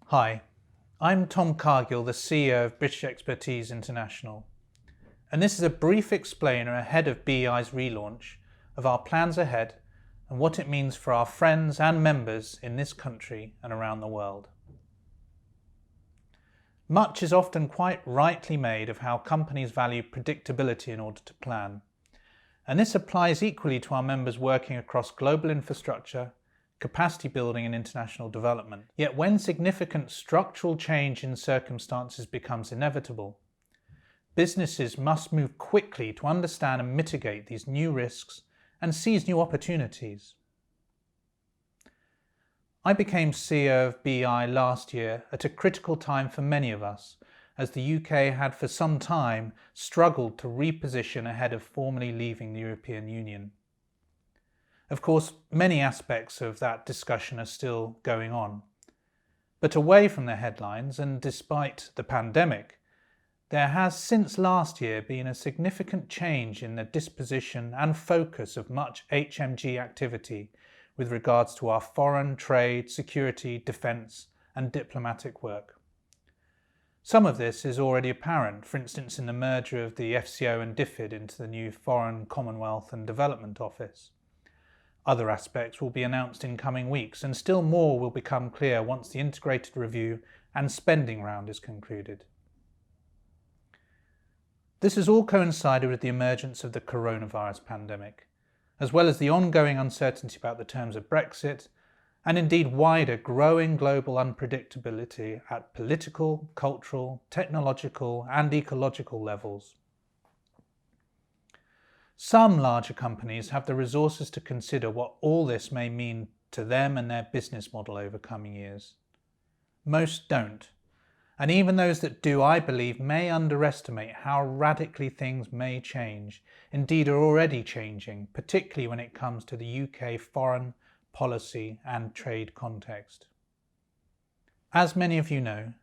Hi, I'm Tom Cargill, the CEO of British Expertise International, and this is a brief explainer ahead of BEI's relaunch of our plans ahead and what it means for our friends and members in this country and around the world. Much is often quite rightly made of how companies value predictability in order to plan, and this applies equally to our members working across global infrastructure, capacity building and international development. Yet when significant structural change in circumstances becomes inevitable, businesses must move quickly to understand and mitigate these new risks and seize new opportunities. I became CEO of BEI last year at a critical time for many of us, as the UK had for some time struggled to reposition ahead of formally leaving the European Union. Of course, many aspects of that discussion are still going on. But away from the headlines, and despite the pandemic, there has since last year been a significant change in the disposition and focus of much HMG activity with regards to our foreign, trade, security, defence and diplomatic work. Some of this is already apparent, for instance in the merger of the FCO and DFID into the new Foreign, Commonwealth and Development Office. Other aspects will be announced in coming weeks, and still more will become clear once the integrated review and spending round is concluded. This has all coincided with the emergence of the coronavirus pandemic, as well as the ongoing uncertainty about the terms of Brexit, and indeed wider growing global unpredictability at political, cultural, technological and ecological levels. Some larger companies have the resources to consider what all this may mean to them and their business model over coming years. Most don't, and even those that do, I believe, may underestimate how radically things may change, indeed are already changing, particularly when it comes to the UK foreign policy and trade context. As many of you know,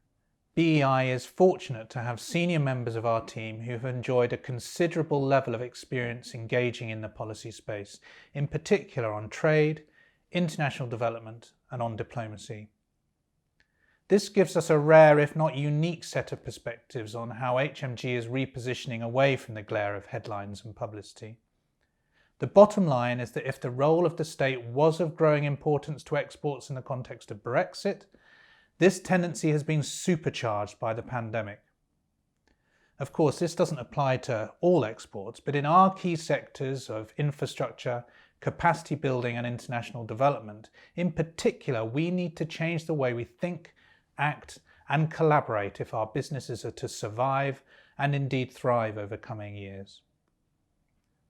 BEI is fortunate to have senior members of our team who have enjoyed a considerable level of experience engaging in the policy space, in particular on trade, international development and on diplomacy. This gives us a rare, if not unique, set of perspectives on how HMG is repositioning away from the glare of headlines and publicity. The bottom line is that if the role of the state was of growing importance to exports in the context of Brexit, this tendency has been supercharged by the pandemic. Of course, this doesn't apply to all exports, but in our key sectors of infrastructure, capacity building and international development, in particular, we need to change the way we think, act and collaborate if our businesses are to survive and indeed thrive over coming years.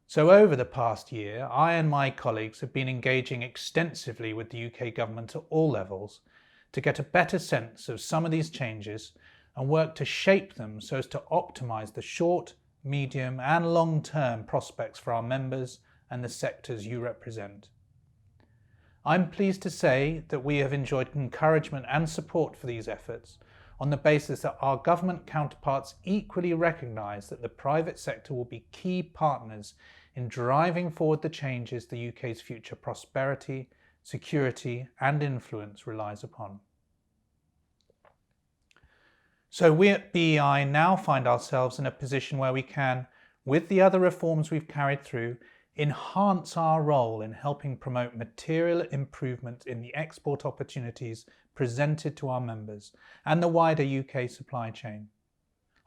So over the past year, I and my colleagues have been engaging extensively with the UK government at all levels to get a better sense of some of these changes and work to shape them so as to optimise the short, medium and long-term prospects for our members and the sectors you represent. I'm pleased to say that we have enjoyed encouragement and support for these efforts on the basis that our government counterparts equally recognise that the private sector will be key partners in driving forward the changes the UK's future prosperity, security and influence relies upon. So we at BEI now find ourselves in a position where we can, with the other reforms we've carried through, enhance our role in helping promote material improvement in the export opportunities presented to our members and the wider UK supply chain.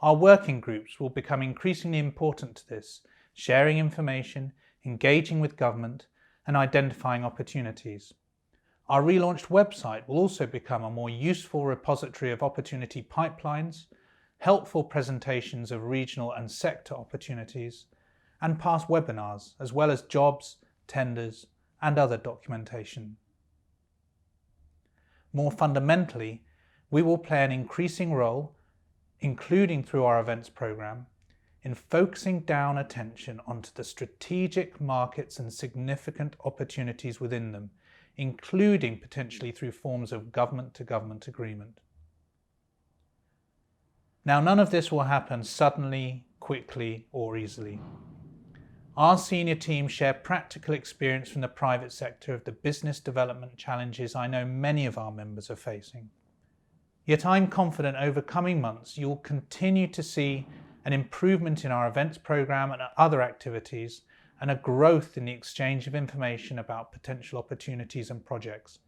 Our working groups will become increasingly important to this, sharing information, engaging with government and identifying opportunities. Our relaunched website will also become a more useful repository of opportunity pipelines, helpful presentations of regional and sector opportunities, and past webinars, as well as jobs, tenders, and other documentation. More fundamentally, we will play an increasing role, including through our events programme, in focusing down attention onto the strategic markets and significant opportunities within them, including potentially through forms of government-to-government agreement. Now, none of this will happen suddenly, quickly, or easily. Our senior team share practical experience from the private sector of the business development challenges I know many of our members are facing. Yet I'm confident over coming months you'll continue to see an improvement in our events programme and other activities, and a growth in the exchange of information about potential opportunities and projects,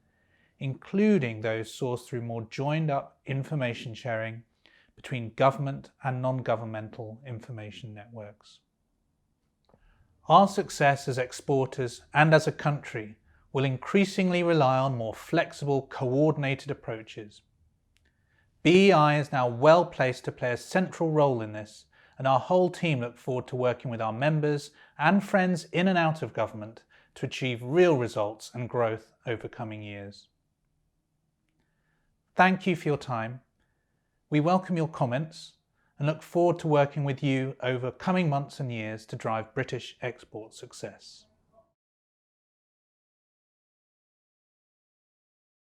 including those sourced through more joined up information sharing between government and non-governmental information networks. Our success as exporters and as a country will increasingly rely on more flexible, coordinated approaches. BEI is now well placed to play a central role in this, and our whole team look forward to working with our members and friends in and out of government to achieve real results and growth over coming years. Thank you for your time. We welcome your comments and look forward to working with you over coming months and years to drive British export success.